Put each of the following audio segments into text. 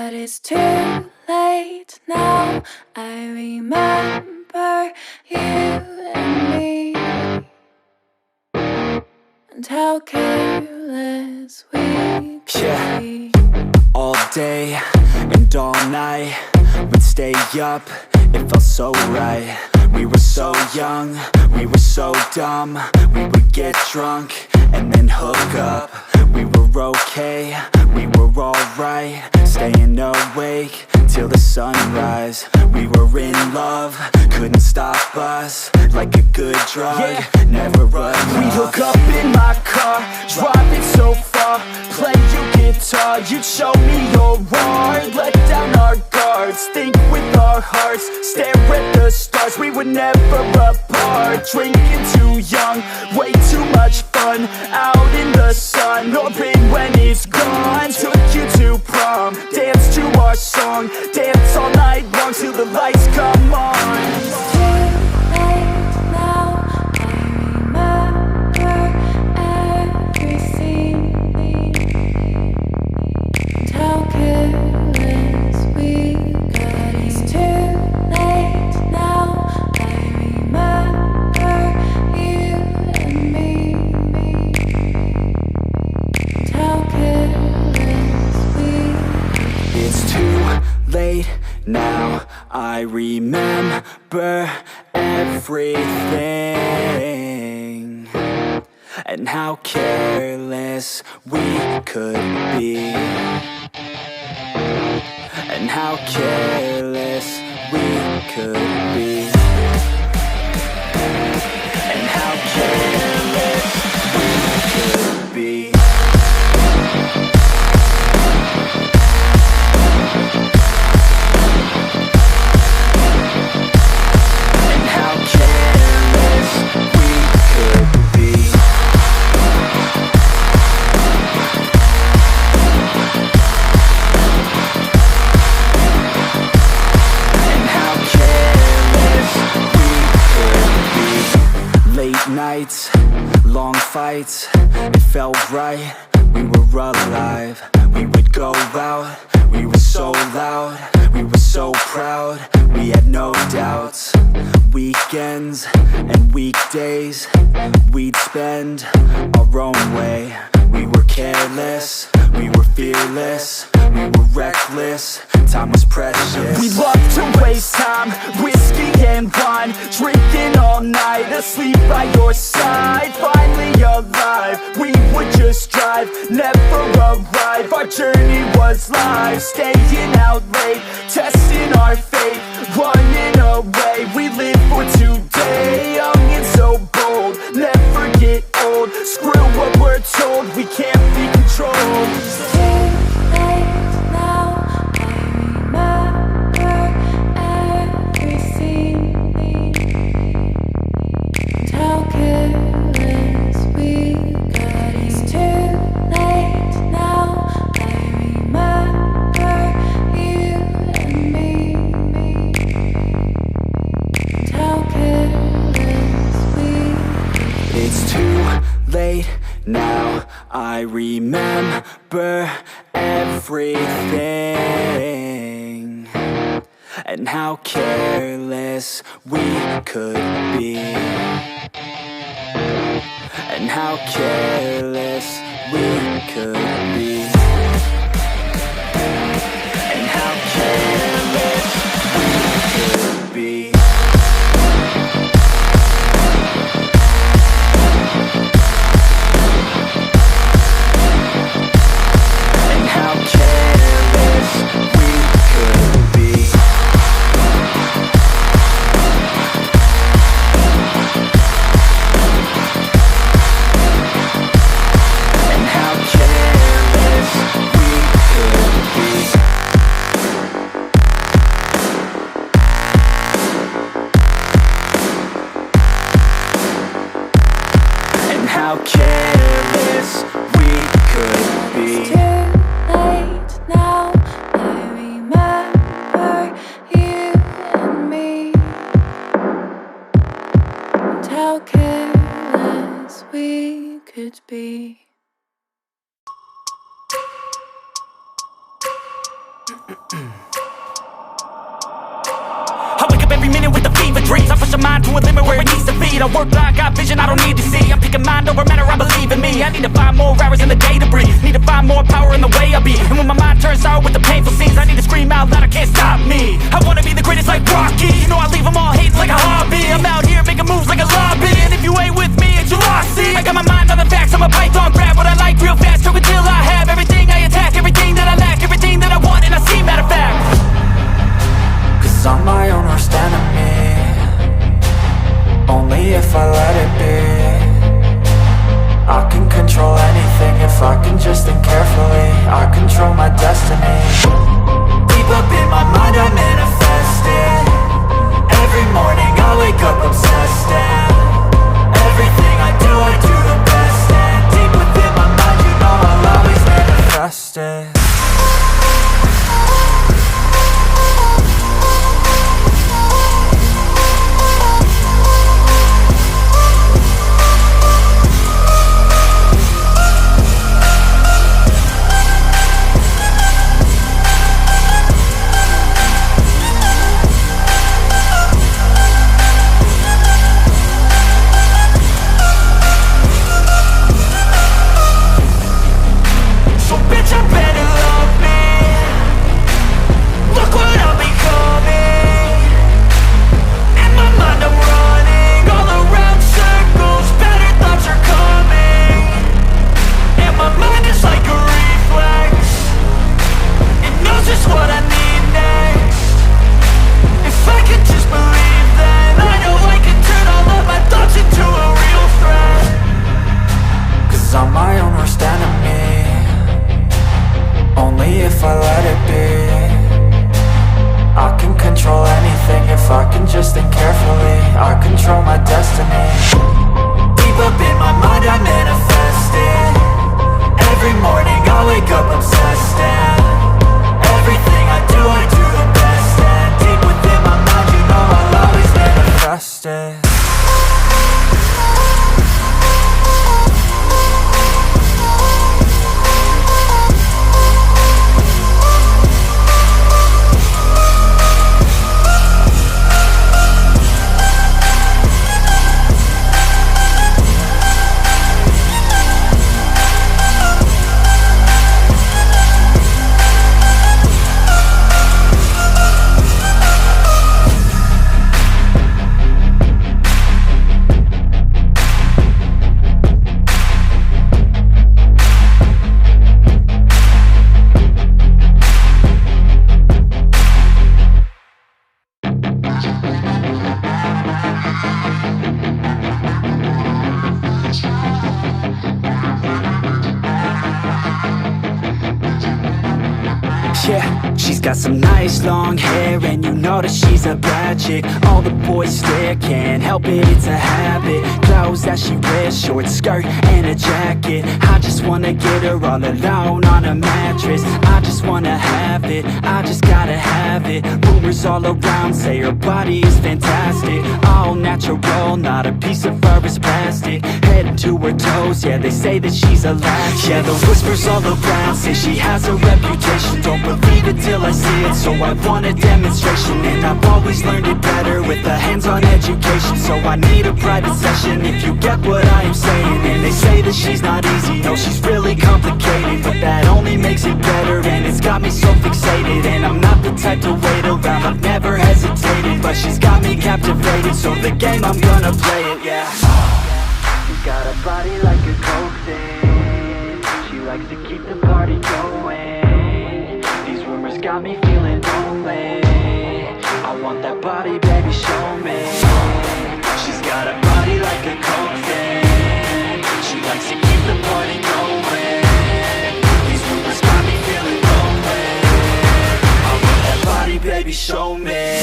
But it's too late now. I remember you and me, and how careless we could be. All day and all night, we'd stay up, it felt so right. We were so young, we were so dumb. We would get drunk and then hook up. We were okay, we were alright, staying awake till the sunrise. We were in love, couldn't stop us, like a good drug, never enough. We'd hook up in my car, driving so far, play you guitar, you'd show me your art, let down our guards, think with our hearts, stare at the stars. We were never apart, drinking too young, way too much fun, out in the sun, hoping when it's gone. Took you to prom, dance to our song, dance all night long till the lights come on. It's too late now. I remember everything, and how careless we got. It's too late now. I remember you and me, and how careless we got. It's too late now, I remember everything, and how careless we could be, and how careless we could be, and how careless we could be. Nights, long fights, it felt right, we were alive. We would go out, we were so loud, we were so proud, we had no doubts. Weekends and weekdays, we'd spend our own way. We were careless, we were fearless, we were reckless, time was precious. We loved to waste time, whiskey and wine, drinking all night, asleep by your side. Finally alive, we would just drive, never arrive. Our journey was live, staying out late, testing our fate, running away. We live for today, young and so bold, never get old. Screw what we're told, we can't be controlled. It's too late now. I remember everything, and how careless we got. It's too late now. I remember you and me, and how careless we got. It's too late now, I remember everything, and how careless we could be, and how careless we could be, and how careless we could be. How careless we could be. It's too late now. I remember you and me, and how careless we could be. I wake up every minute with the fever dreams. I push my mind to a limit where it needs to feed. I work blind, got vision I don't need to see. I'm picking mind over matter, I believe in me. I need to find more hours in the day to breathe. Need to find more power in the way I be. And when my mind turns sour with the painful scenes, I need to scream out loud, I can't stop me. I wanna be the greatest like Rocky. You know I leave them all hating like a hobby. I'm out here making moves like a lobby. And if you ain't with me, it's your loss. See, I got my mind on the facts, I'm a python, grab what I like real fast. Choke until I have everything I attack, everything that I lack, everything that I want, and I see, matter of fact. Cause I'm my own worst enemy. Only if I let it be. I can control anything if I can just think carefully. I control my destiny. Deep up in my mind I manifest it. Every morning I wake up obsessed, and everything I do the best. And deep within my mind you know I'll always manifest it. Yeah, she's got some nice long hair, and you know that she's a bad chick. All the boys stare, can't help it, it's a habit. Clothes that she wears, short skirt and a jacket. I just wanna get her all alone on a mattress. I just wanna have it, I just gotta have it. Rumors all around say her body is fantastic. All natural, not a piece of fur is plastic. Head to her toes, yeah, they say that she's a latch. Yeah, the whispers all around say she has a reputation. Don't believe it till I see it, so I want a demonstration. And I've always learned it better with a hands-on education. So I need a private session if you get what I am saying. And they say that she's not easy, no, she's really complicated. But that only makes it better, and it's got me so fixated. And I'm not the type to wait around, I've never hesitated. But she's got me captivated, so the game, I'm gonna play it, yeah. She's got a body like a coke thing. She likes to keep the party going. These rumors got me feeling lonely. I want that body, baby, show me. She's got a body like a coke thing. She likes to keep the party going. These rumors got me feeling lonely. I want that body, baby, show me.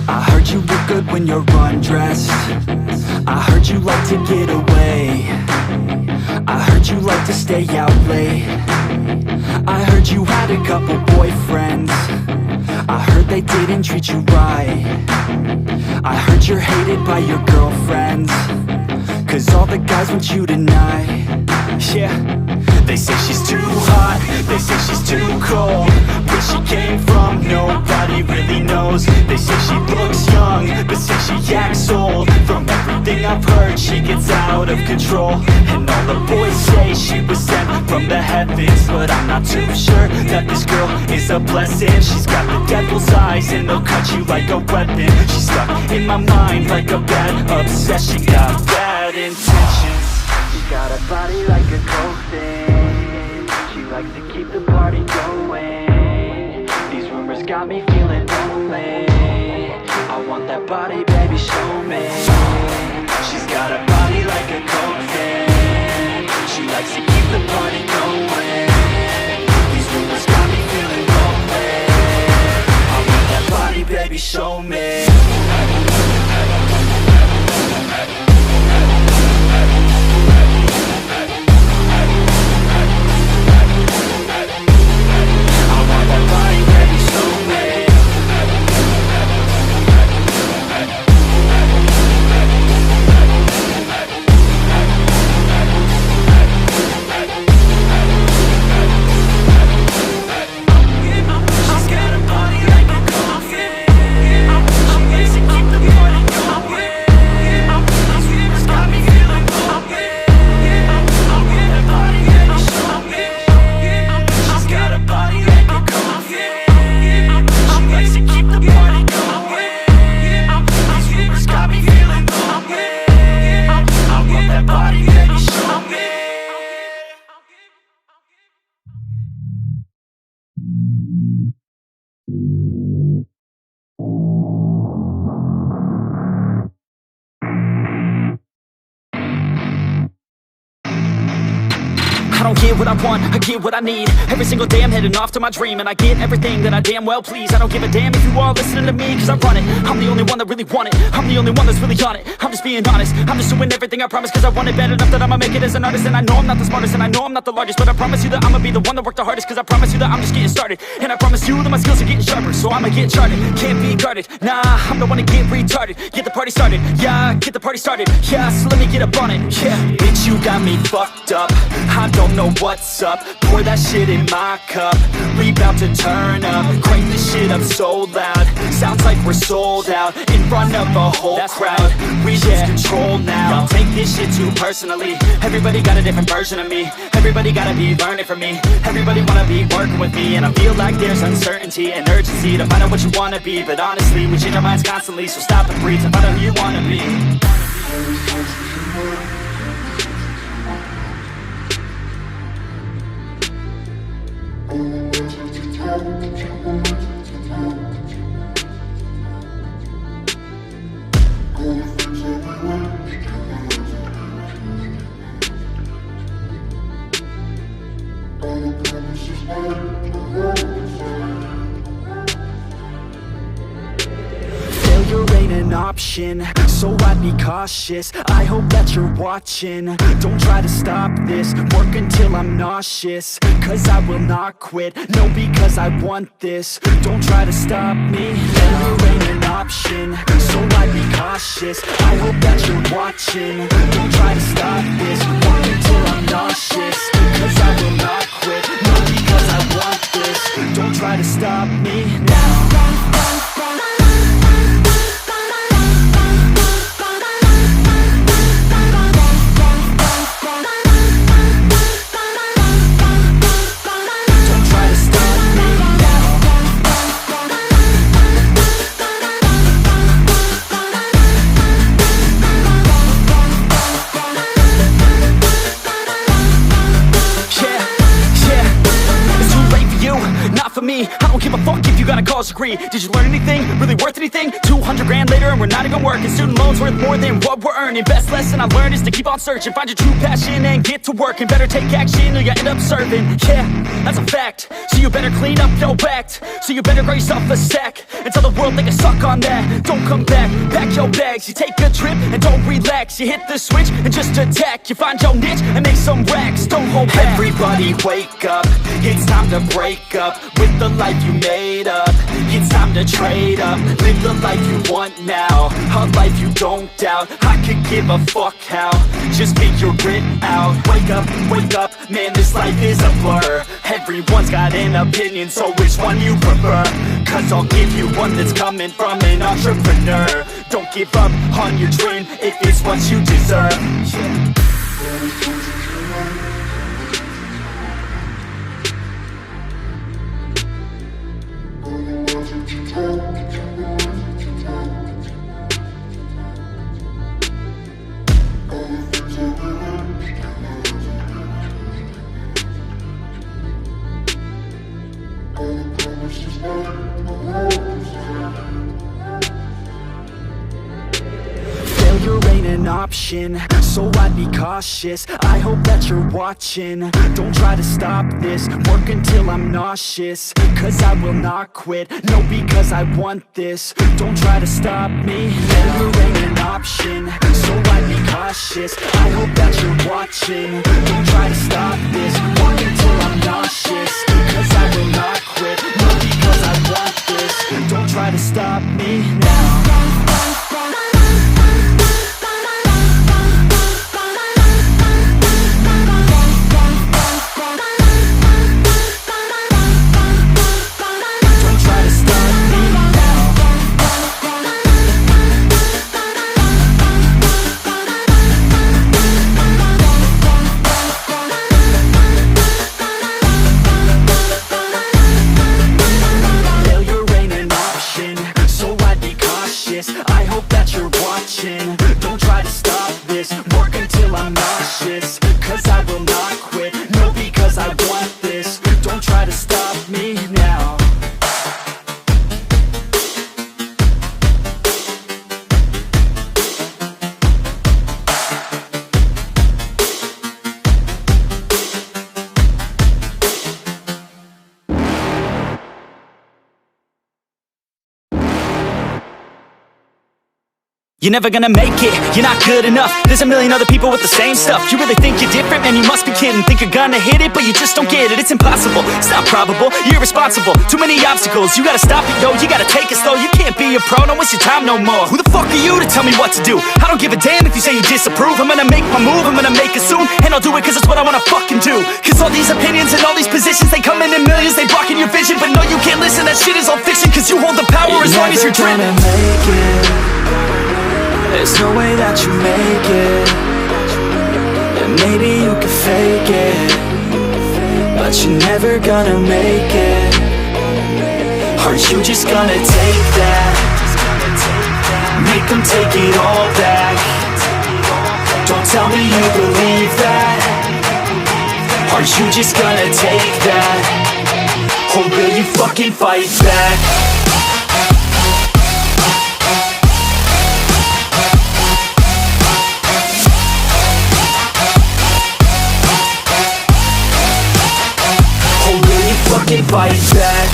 I you look good when you're undressed. I heard you like to get away. I heard you like to stay out late. I heard you had a couple boyfriends. I heard they didn't treat you right. I heard you're hated by your girlfriends, 'cause all the guys want you tonight. Yeah, they say she's too hot, they say she's too cold. Where she came from, nobody really knows. They say she looks young, but say she acts old. From everything I've heard, she gets out of control. And all the boys say she was sent from the heavens, but I'm not too sure that this girl is a blessing. She's got the devil's eyes and they'll cut you like a weapon. She's stuck in my mind like a bad obsession. Got bad intentions. She's got a body like a coffin. She likes to keep the party going. These rumors got me feeling lonely. I want that body, baby, show me. She's got a body like a coffin. She likes to keep the party going. These rumors got me feeling lonely. I want that body, baby, show me. I don't get what I want, I get what I need. Every single day I'm heading off to my dream, and I get everything that I damn well please. I don't give a damn if you all listening to me, 'cause I run it. I'm the only one that really want it. I'm the only one that's really on it. I'm just being honest, I'm just doing everything I promise, 'cause I want it bad enough that I'ma make it as an artist. And I know I'm not the smartest, and I know I'm not the largest, but I promise you that I'ma be the one that worked the hardest. 'Cause I promise you that I'm just getting started, and I promise you that my skills are getting sharper. So I'ma get charted, can't be guarded. Nah, I'm the one to get retarded. Get the party started, yeah, get the party started. Yeah, so let me get up on it, yeah. Bitch, you got me fucked up. I don't know what's up. Pour that shit in my cup. We bout to turn up. Crank this shit up so loud. Sounds like we're sold out in front of a whole crowd. We lose control now. Y'all take this shit too personally. Everybody got a different version of me. Everybody gotta be learning from me. Everybody wanna be working with me. And I feel like there's uncertainty and urgency to find out what you wanna be. But honestly, we change our minds constantly. So stop and breathe and find out who you wanna be. Failure ain't an option, so I'd be cautious. I hope that you're watching. Don't try to stop this, work until I'm nauseous. 'Cause I will not quit, no, because I want this. Don't try to stop me, failure ain't an option, so I'd be cautious. I hope that you're watching. Don't try to stop this, work until I'm nauseous. 'Cause I will not quit, no, because I want this. Don't try to stop me now. Me, I don't give a fuck if you got a cause. degree. Did you learn anything? Really worth anything? 200 grand later and we're not even working. Student loans worth more than what we're earning. Best lesson I learned is to keep on searching. Find your true passion and get to work. And better take action or you end up serving. Yeah, that's a fact. So you better clean up your act. So you better grow yourself a sack. And tell the world they can suck on that. Don't come back, pack your bags. You take a trip and don't relax. You hit the switch and just attack. You find your niche and make some racks. Don't hold back. Everybody wake up, it's time to break up with the life you made up. It's time to trade up, live the life you want now, a life you don't doubt. I could give a fuck how, just figure it out. Wake up, man, this life is a blur. Everyone's got an opinion, so which one you prefer? Cause I'll give you one that's coming from an entrepreneur. Don't give up on your dream if it's what you deserve. Failure ain't an option, so I'd be cautious. I hope that you're watching. Don't try to stop this, work until I'm nauseous. Cause I will not quit, no, because I want this. Don't try to stop me, failure ain't an option, so I'd be cautious. I hope that you're watching. Don't try to stop this, work until I'm nauseous. Cause I will not quit, no, because I want this. Don't try to stop me now. I hope that you're watching. Don't try to stop this, work until I'm nauseous. Cause I will not quit, no, because I want this. Don't try to stop me now. You're never gonna make it, you're not good enough. There's a million other people with the same stuff. You really think you're different? Man, you must be kidding. Think you're gonna hit it, but you just don't get it. It's impossible, it's not probable, you're irresponsible. Too many obstacles, you gotta stop it, yo. You gotta take it slow, you can't be a pro. Don't waste your time no more. Who the fuck are you to tell me what to do? I don't give a damn if you say you disapprove. I'm gonna make my move, I'm gonna make it soon. And I'll do it cause it's what I wanna fucking do. Cause all these opinions and all these positions, they come in millions, they blocking your vision. But no, you can't listen, that shit is all fiction. Cause you hold the power as long as you're dreaming. Make it. There's no way that you make it. And maybe you can fake it, but you're never gonna make it. Are you just gonna take that? Make them take it all back. Don't tell me you believe that. Are you just gonna take that? Or will you fucking fight back? Fucking fight back.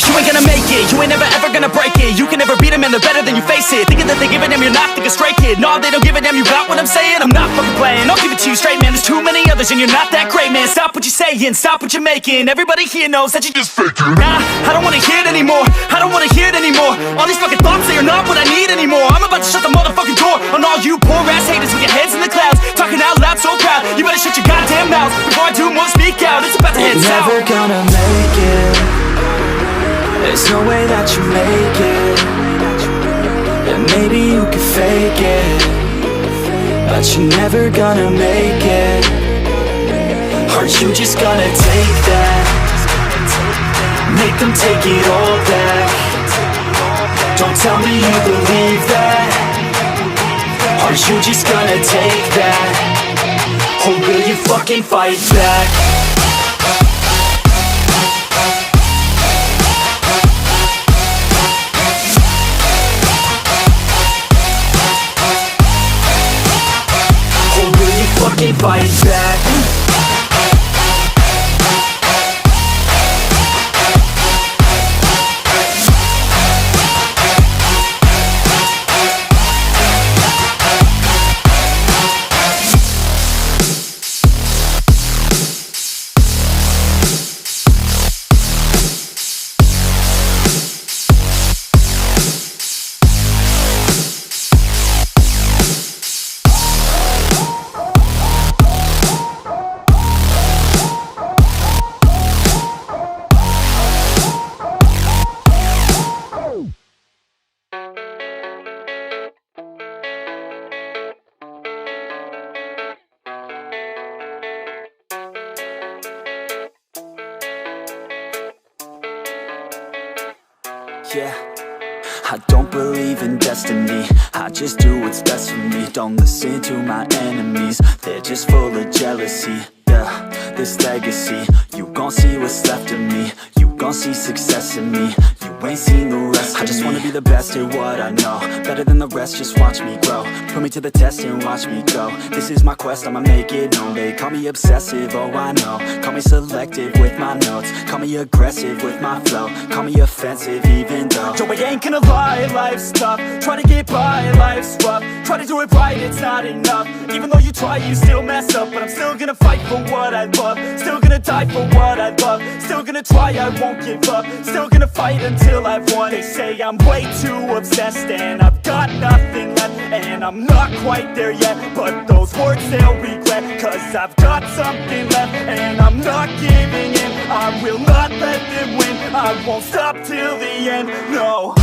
You ain't gonna make it, you ain't never ever gonna break it. You can never beat them and they're better than you face it. Thinking that they give a damn, you're not thinking straight, kid. No, they don't give a damn, you got what I'm saying? I'm not fucking playing, I'll give it to you straight, man. There's too many others and you're not that great, man. Stop what you're saying, stop what you're making. Everybody here knows that you just faking. Nah, I don't wanna hear it anymore, I don't wanna hear it anymore. All these fucking thoughts, they are not what I need anymore. I'm about to shut the motherfucking door on all you poor ass haters with your heads in the clouds, talking out loud so proud. You better shut your goddamn mouth before I do more, speak out. It's about to head south. You're never gonna make it. There's no way that you make it. And maybe you can fake it, but you're never gonna make it. Are you just gonna take that? Make them take it all back. Don't tell me you believe that. Are you just gonna take that? Or will you fucking fight back? Or will you fucking fight back? Yeah, I don't believe in destiny, I just do what's best for me. Don't listen to my enemies, they're just full of jealousy. Yeah, this legacy, you gon' see what's left of me. You gon' see success in me, you ain't seen the rest of me. I just wanna be the best at what I know, better than the rest, just watch me grow. Put me to the test and watch me go. This is my quest, I'ma make it known. They call me obsessive, oh I know. Call me selective with my notes, call me aggressive with my flow, call me offensive even though Joe, I ain't gonna lie, life's tough. Try to get by, life's rough. Try to do it right, it's not enough. Even though you try, you still mess up. But I'm still gonna fight for what I love, still gonna die for what I love, still gonna try, I won't give up, still gonna fight until I've won. They say I'm way too obsessed and I've got nothing left, and I'm not quite there yet, but those words they'll regret, cause I've got something left and I'm not giving in. I will not let them win, I won't stop till the end, no.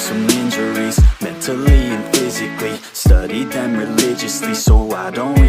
some injuries, mentally and physically. Studied them religiously so I don't